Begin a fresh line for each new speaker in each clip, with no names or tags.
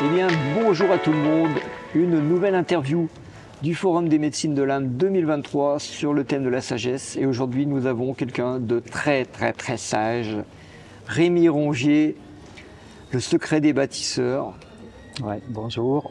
Eh bien, bonjour à tout le monde. Une nouvelle interview du Forum des médecines de l'âme 2023 sur le thème de la sagesse. Et aujourd'hui, nous avons quelqu'un de très sage, Rémi Rongier, le secret des bâtisseurs.
Ouais, bonjour.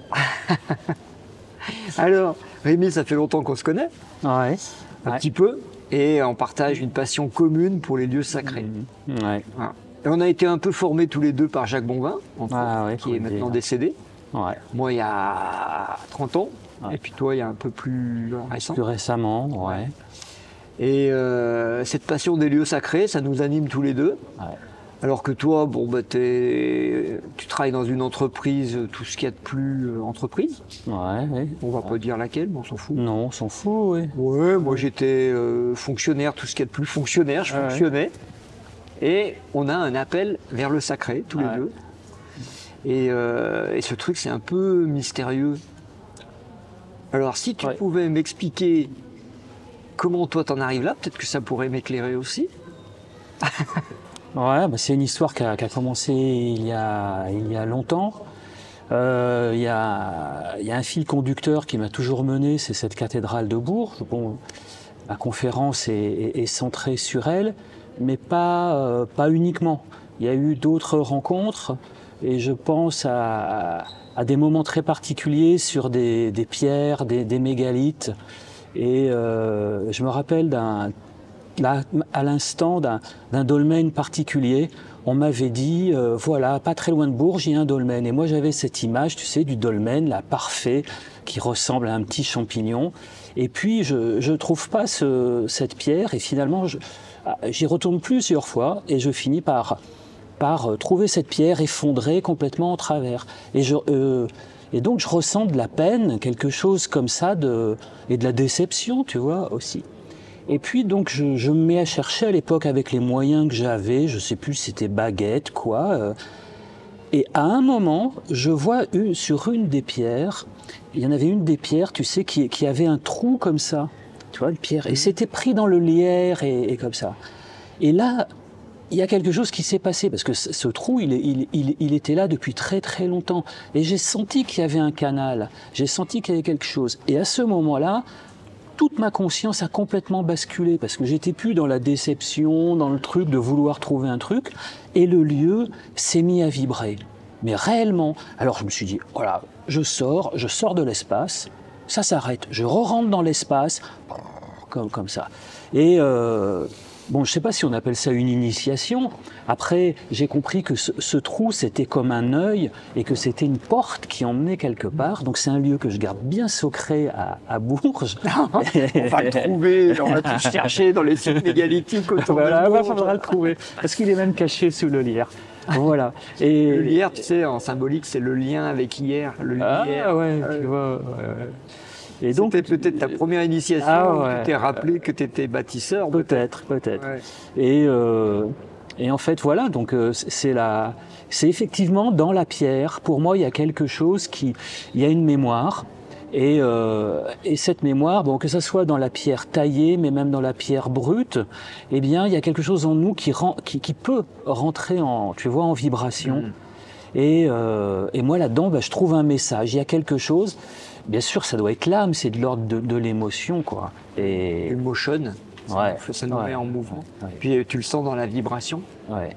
Alors, Rémi, ça fait longtemps qu'on se connaît,
Ouais.
un petit peu, et on partage une passion commune pour les lieux sacrés.
Ouais.
Voilà. Et on a été un peu formés tous les deux par Jacques Bonvin, entre autres, qui
faut
est
le
maintenant
dire.
décédé.
Ouais.
Moi, il y a 30 ans,
Ouais.
et puis toi, il y a un peu plus récent.
Plus récemment, ouais.
Et cette passion des lieux sacrés, ça nous anime tous les deux.
Ouais.
Alors que toi, bon, bah, tu travailles dans une entreprise, tout ce qu'il y a de plus entreprise.
Ouais.
On va pas dire laquelle, mais on s'en fout.
Non, on s'en fout, oui.
Ouais, moi j'étais fonctionnaire, tout ce qu'il y a de plus fonctionnaire, je fonctionnais. Et on a un appel vers le sacré, tous les deux. Et ce truc, c'est un peu mystérieux. Alors, si tu pouvais m'expliquer comment toi t'en arrives là, peut-être que ça pourrait m'éclairer aussi.
Ouais, bah c'est une histoire qui a commencé il y a longtemps. Il y a un fil conducteur qui m'a toujours mené, c'est cette cathédrale de Bourges. Bon, la conférence est centrée sur elle, mais pas uniquement. Il y a eu d'autres rencontres et je pense à des moments très particuliers sur des pierres, des mégalithes. Et je me rappelle à l'instant d'un dolmen particulier. On m'avait dit, voilà, pas très loin de Bourges, il y a un dolmen. Et moi, j'avais cette image, tu sais, du dolmen, là, parfait, qui ressemble à un petit champignon. Et puis, je trouve pas cette pierre, et finalement, j'y retourne plusieurs fois, et je finis par trouver cette pierre effondrée complètement en travers. Et donc, je ressens de la peine, quelque chose comme ça, et de la déception, tu vois, aussi. Et puis donc je me mets à chercher à l'époque avec les moyens que j'avais, je sais plus si c'était baguette, quoi. Et à un moment, je vois sur une des pierres, il y en avait une des pierres, tu sais, qui avait un trou comme ça, tu vois, une pierre, et c'était pris dans le lierre et comme ça. Et là, il y a quelque chose qui s'est passé, parce que ce trou, il était là depuis très longtemps. Et j'ai senti qu'il y avait un canal, j'ai senti qu'il y avait quelque chose. Et à ce moment-là, toute ma conscience a complètement basculé parce que j'étais plus dans la déception, dans le truc de vouloir trouver un truc, et le lieu s'est mis à vibrer. Mais réellement. Alors je me suis dit, voilà, je sors de l'espace, ça s'arrête, je re-rentre dans l'espace, comme ça. Et bon, je sais pas si on appelle ça une initiation. Après, j'ai compris que ce trou, c'était comme un œil et que c'était une porte qui emmenait quelque part. Donc c'est un lieu que je garde bien secret à Bourges.
On va le trouver, on va tout chercher dans les sites mégalithiques autour
voilà,
de
il faudra le trouver. Parce qu'il est même caché sous le lierre. Voilà.
Et le lierre, tu sais, en symbolique, c'est le lien avec hier. Le lierre.
Ah ouais, tu vois.
Et donc, c'était peut-être ta première initiation, tu t'es rappelé que tu étais bâtisseur.
Peut-être. Ouais. Et en fait, voilà, donc c'est effectivement dans la pierre. Pour moi, il y a quelque chose il y a une mémoire. Et cette mémoire, bon, que ce soit dans la pierre taillée, mais même dans la pierre brute, eh bien, il y a quelque chose en nous qui peut rentrer en vibration. Et moi, là-dedans, je trouve un message. Il y a quelque chose. Bien sûr, ça doit être l'âme, c'est de l'ordre de l'émotion, quoi.
Et motion, ça nous met en mouvement. Ouais. Puis tu le sens dans la vibration.
Ouais.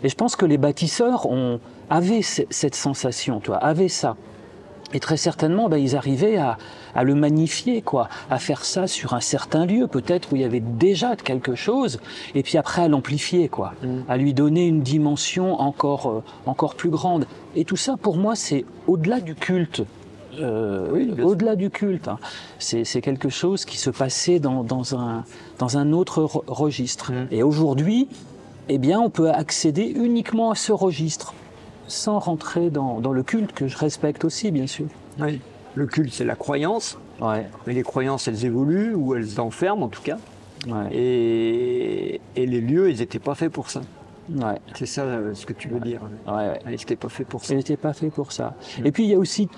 Et je pense que les bâtisseurs avaient cette sensation, avaient ça. Et très certainement, ils arrivaient à le magnifier, quoi, à faire ça sur un certain lieu, peut-être où il y avait déjà quelque chose, et puis après à l'amplifier, quoi, à lui donner une dimension encore plus grande. Et tout ça, pour moi, c'est au-delà du culte. Au-delà du culte, hein. C'est quelque chose qui se passait dans un autre registre. Et aujourd'hui, eh bien, on peut accéder uniquement à ce registre, sans rentrer dans le culte que je respecte aussi, bien sûr.
Oui. Le culte, c'est la croyance. Ouais. Mais les croyances, elles évoluent ou elles enferment en tout cas. Ouais. Et les lieux, ils n'étaient pas faits pour ça. Ouais. C'est ça ce que tu veux dire.
Ouais.
Ils n'étaient pas faits pour ça.
Ils n'étaient pas faits pour ça. Et puis il y a aussi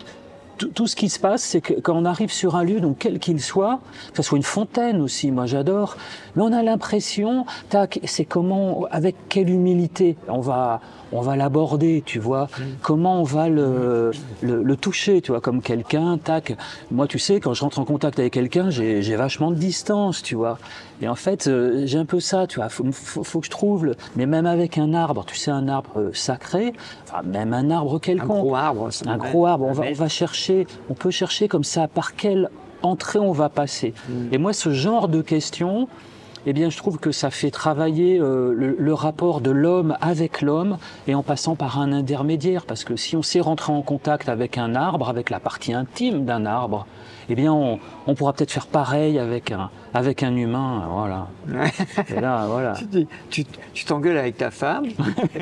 tout ce qui se passe, c'est que quand on arrive sur un lieu, donc quel qu'il soit, que ce soit une fontaine aussi, moi j'adore, mais on a l'impression, tac, c'est comment, avec quelle humilité on va l'aborder, tu vois, comment on va le toucher, tu vois, comme quelqu'un, tac. Moi, tu sais, quand je rentre en contact avec quelqu'un, j'ai vachement de distance, tu vois. Et en fait, j'ai un peu ça, tu vois, faut que je trouve, mais même avec un arbre, tu sais, un arbre sacré, enfin, même un arbre quelconque. Un
gros arbre.
Un gros arbre, on peut chercher comme ça, par quelle entrée on va passer. Et moi, ce genre de questions, eh bien, je trouve que ça fait travailler le rapport de l'homme avec l'homme et en passant par un intermédiaire. Parce que si on sait rentrer en contact avec un arbre, avec la partie intime d'un arbre, eh bien, on pourra peut-être faire pareil avec un humain. Voilà. Et là, voilà.
Tu t'engueules avec ta femme,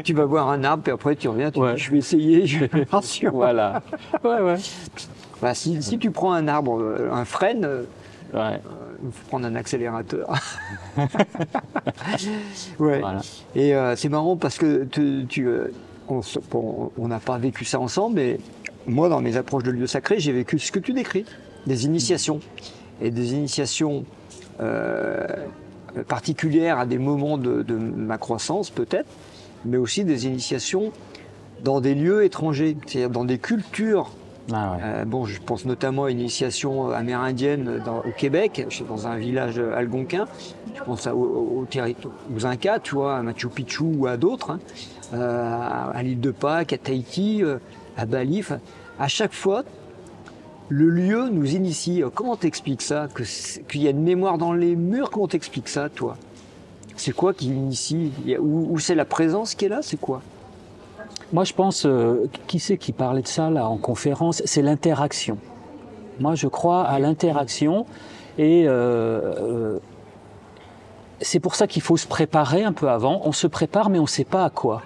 tu vas voir un arbre, puis après tu reviens, tu dis, je vais essayer, je vais voir sûr.
Voilà. Ouais.
Bah, si tu prends un arbre, un frêne, il faut prendre un accélérateur. Ouais. Voilà. Et c'est marrant parce que on n'a pas vécu ça ensemble, mais moi, dans mes approches de lieux sacrés, j'ai vécu ce que tu décris, des initiations. Et des initiations particulières à des moments de ma croissance, peut-être, mais aussi des initiations dans des lieux étrangers, c'est-à-dire dans des cultures. Bon, je pense notamment à une initiation amérindienne au Québec, dans un village algonquin. Je pense aux Incas, tu vois, à Machu Picchu ou à d'autres, à l'île de Pâques, à Tahiti, à Bali. À chaque fois, le lieu nous initie. Comment t'expliques ça, qu'il y a une mémoire dans les murs? Comment t'expliques ça, toi? C'est quoi qui initie? Ou c'est la présence qui est là? C'est quoi?
Moi, je pense, qui c'est qui parlait de ça là en conférence? C'est l'interaction. Moi, je crois à l'interaction et c'est pour ça qu'il faut se préparer un peu avant. On se prépare, mais on ne sait pas à quoi.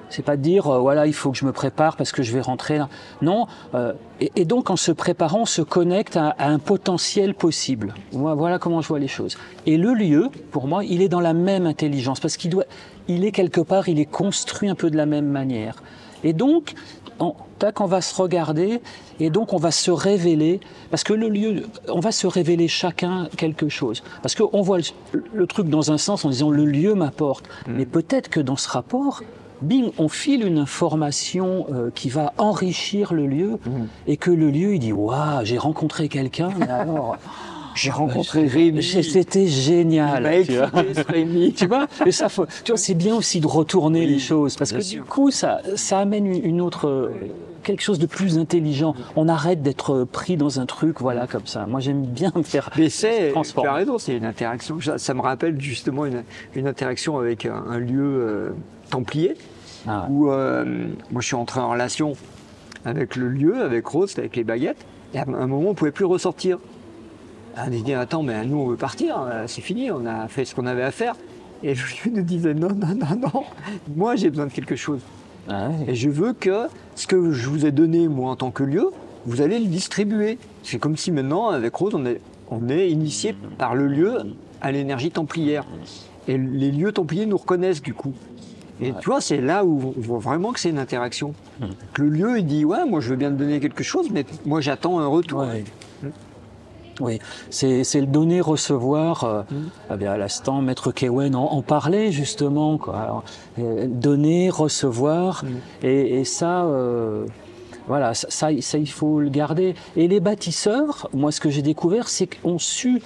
C'est pas de dire, voilà, il faut que je me prépare parce que je vais rentrer là. Non, et donc en se préparant, on se connecte à un potentiel possible. Voilà comment je vois les choses. Et le lieu, pour moi, il est dans la même intelligence parce il est quelque part, il est construit un peu de la même manière. Et donc, on va se regarder et donc on va se révéler, parce que le lieu, on va se révéler chacun quelque chose. Parce qu'on voit le truc dans un sens en disant le lieu m'apporte. Mais peut-être que dans ce rapport, bing, on file une information qui va enrichir le lieu et que le lieu, il dit « Waouh, j'ai rencontré quelqu'un, mais alors... »
J'ai rencontré Rémi.
C'était génial.
Rémi.
Tu vois, mais ça, tu vois, c'est bien aussi de retourner les choses parce que du coup, ça amène une autre, quelque chose de plus intelligent. On arrête d'être pris dans un truc, voilà, comme ça. Moi, j'aime bien me faire transformer.
Tu as raison, c'est une interaction. Ça me rappelle justement une interaction avec un lieu templier où moi, je suis entré en relation avec le lieu, avec Rose, avec les baguettes. Et à un moment, on ne pouvait plus ressortir. On dit, attends, mais nous on veut partir, c'est fini, on a fait ce qu'on avait à faire. Et je lui disais, non, moi j'ai besoin de quelque chose. Et je veux que ce que je vous ai donné, moi en tant que lieu, vous allez le distribuer. C'est comme si maintenant, avec Rose, on est initié par le lieu à l'énergie templière. Et les lieux templiers nous reconnaissent du coup. Et tu vois, c'est là où on voit vraiment que c'est une interaction. Le lieu, il dit, ouais, moi je veux bien te donner quelque chose, mais moi j'attends un retour.
Oui, c'est le donner-recevoir. À l'instant, Maître Kewen en parlait justement, quoi. Alors, donner, recevoir, et ça, voilà, ça, il faut le garder. Et les bâtisseurs, moi, ce que j'ai découvert, c'est qu'on su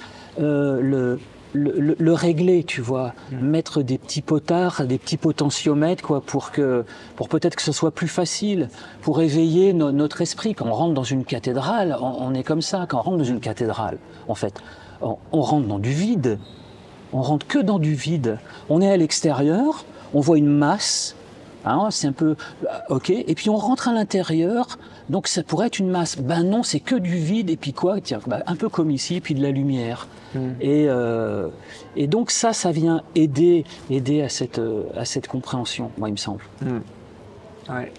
le régler, tu vois, mettre des petits potards, des petits potentiomètres, quoi, pour peut-être que ce soit plus facile, pour éveiller notre esprit. Quand on rentre dans une cathédrale, on est comme ça. Quand on rentre dans une cathédrale, en fait, on rentre dans du vide. On rentre que dans du vide. On est à l'extérieur, on voit une masse. Hein, c'est un peu ok, et puis on rentre à l'intérieur, donc ça pourrait être une masse. Ben non, c'est que du vide, et puis quoi, tiens, un peu comme ici, puis de la lumière. Et donc ça vient aider à cette compréhension, moi il me semble.
Ouais.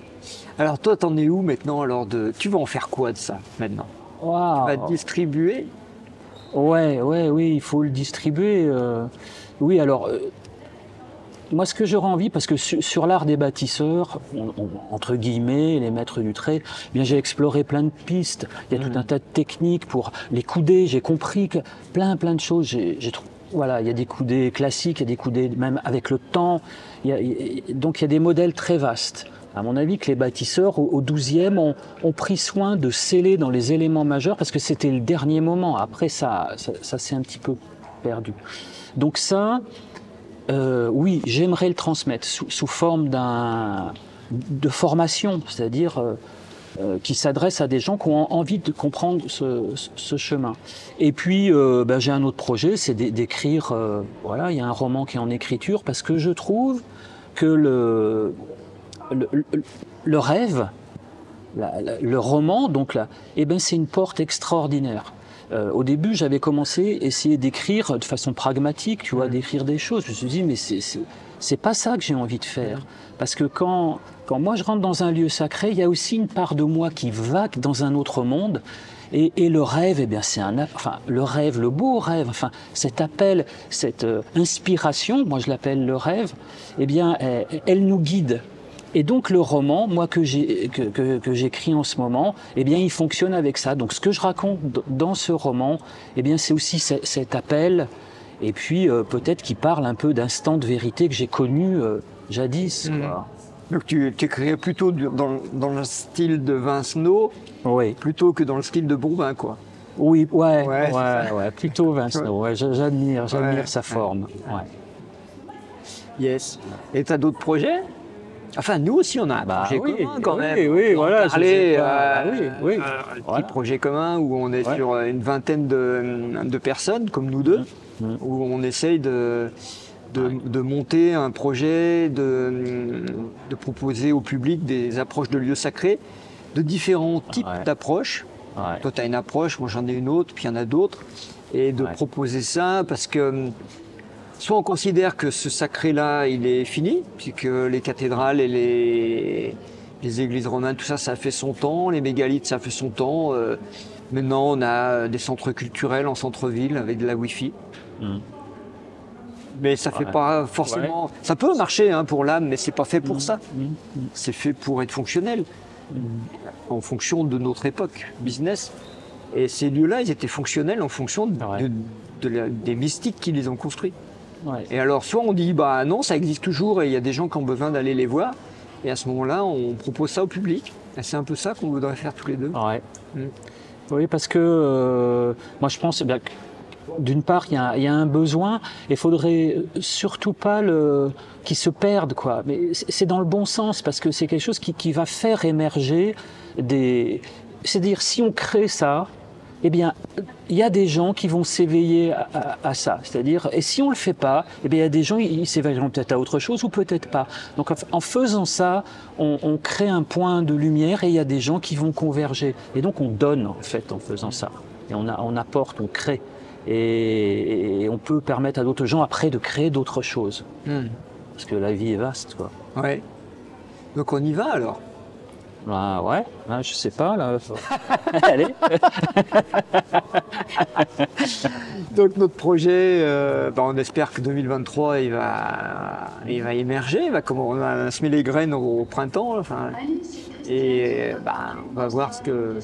Alors toi, t'en es où maintenant? Alors tu vas en faire quoi de ça maintenant?
Wow.
Tu vas te distribuer?
Oui, il faut le distribuer. Oui, alors. moi, ce que j'aurais envie, parce que sur l'art des bâtisseurs, entre guillemets, les maîtres du trait, eh bien j'ai exploré plein de pistes. Il y a tout un tas de techniques pour les coudées. J'ai compris que plein de choses. Voilà, il y a des coudées classiques, il y a des coudées même avec le temps. Donc il y a des modèles très vastes. À mon avis, que les bâtisseurs, au XIIe, ont pris soin de sceller dans les éléments majeurs parce que c'était le dernier moment. Après, ça s'est un petit peu perdu. Donc ça, oui, j'aimerais le transmettre sous forme de formation, c'est-à-dire qui s'adresse à des gens qui ont envie de comprendre ce chemin. Et puis, j'ai un autre projet, c'est d'écrire, voilà, il y a un roman qui est en écriture parce que je trouve que le rêve, le roman, donc là, eh ben, c'est une porte extraordinaire. Au début, j'avais commencé à essayer d'écrire de façon pragmatique, tu vois, d'écrire des choses. Je me suis dit, mais c'est pas ça que j'ai envie de faire. Parce que quand moi je rentre dans un lieu sacré, il y a aussi une part de moi qui va dans un autre monde. Et le rêve, eh bien, le rêve, le beau rêve, enfin, cet appel, cette inspiration, moi je l'appelle le rêve, eh bien, elle nous guide. Et donc le roman, moi que j'écris en ce moment, eh bien il fonctionne avec ça. Donc ce que je raconte dans ce roman, eh bien c'est aussi cet appel, et puis peut-être qu'il parle un peu d'instants de vérité que j'ai connus jadis. Quoi.
Donc tu écrirais plutôt dans le style de Vincenot,
oui,
plutôt que dans le style de Bourvin, quoi.
Oui, ouais, plutôt Vincenot. Ouais, j'admire sa forme. Ouais.
Yes. Et tu as d'autres projets? Enfin, nous aussi, on a un projet commun quand même.
Oui, voilà.
Parler,
un
petit projet commun où on est sur une vingtaine de personnes, comme nous deux, où on essaye de monter un projet, de proposer au public des approches de lieux sacrés, de différents types d'approches. Ouais. Toi, tu as une approche, moi j'en ai une autre, puis il y en a d'autres. Et de proposer ça parce que soit on considère que ce sacré-là, il est fini, puisque les cathédrales et les églises romanes, tout ça, ça a fait son temps, les mégalithes, ça a fait son temps. Maintenant, on a des centres culturels en centre-ville avec de la Wi-Fi. Mais ça fait pas forcément... Ça peut marcher pour l'âme, mais c'est pas fait pour ça. C'est fait pour être fonctionnel, en fonction de notre époque, business. Et ces lieux-là, ils étaient fonctionnels en fonction des mystiques qui les ont construits. Ouais. Et alors, soit on dit, bah non, ça existe toujours et il y a des gens qui ont besoin d'aller les voir. Et à ce moment-là, on propose ça au public. Et c'est un peu ça qu'on voudrait faire tous les deux.
Ouais. Oui, parce que moi, je pense que d'une part, il y a un besoin et il faudrait surtout pas qu'il se perde, quoi. Mais c'est dans le bon sens parce que c'est quelque chose qui va faire émerger c'est-à-dire, si on crée ça, eh bien, il y a des gens qui vont s'éveiller à ça. C'est-à-dire, et si on le fait pas, eh bien, il y a des gens, ils s'éveilleront peut-être à autre chose ou peut-être pas. Donc, en faisant ça, on crée un point de lumière et il y a des gens qui vont converger. Et donc, on donne, en fait, en faisant ça. Et on apporte, on crée. Et on peut permettre à d'autres gens, après, de créer d'autres choses. Parce que la vie est vaste, quoi.
Ouais. Donc, on y va, alors?
Ah ouais, je sais pas là. Allez.
Donc notre projet, on espère que 2023 il va émerger, on va semer les graines au printemps, et on va voir ce que.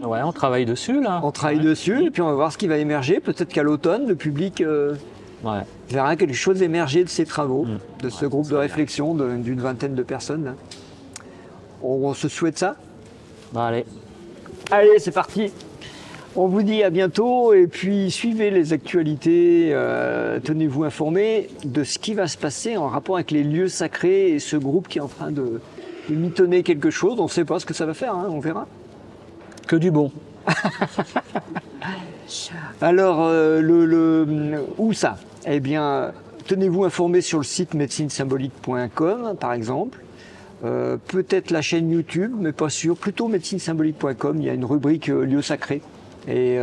Ouais, on travaille dessus là.
On travaille dessus et puis on va voir ce qui va émerger. Peut-être qu'à l'automne, le public verra quelque chose émerger de ces travaux, de ce groupe de réflexion d'une vingtaine de personnes. Là. On se souhaite ça?
Allez.
Allez, c'est parti. On vous dit à bientôt et puis suivez les actualités, tenez-vous informés de ce qui va se passer en rapport avec les lieux sacrés et ce groupe qui est en train de mitonner quelque chose. On ne sait pas ce que ça va faire, on verra.
Que du bon.
Alors, où ça? Eh bien, tenez-vous informés sur le site médecinesymbolique.com par exemple. Peut-être la chaîne YouTube, mais pas sûr. Plutôt médecinesymbolique.com, il y a une rubrique lieux sacrés. Et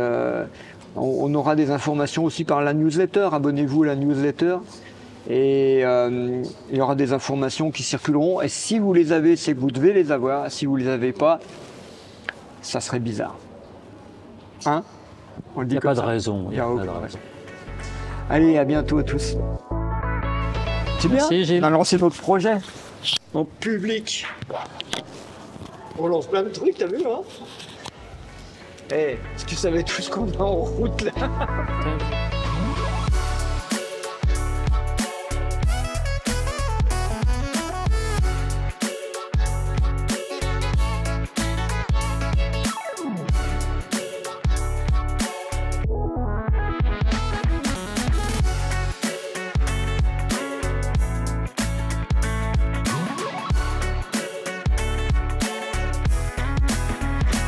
on aura des informations aussi par la newsletter. Abonnez-vous à la newsletter. Et il y aura des informations qui circuleront. Et si vous les avez, c'est que vous devez les avoir. Si vous ne les avez pas, ça serait bizarre. On le dit
comme ça. Il n'y a pas de raison.
Allez, à bientôt à tous. C'est bien.
Merci, Gilles.
On a lancé notre projet en public. On lance plein de trucs, t'as vu, hein? Eh, est-ce que tu savais tout ce qu'on a en route là?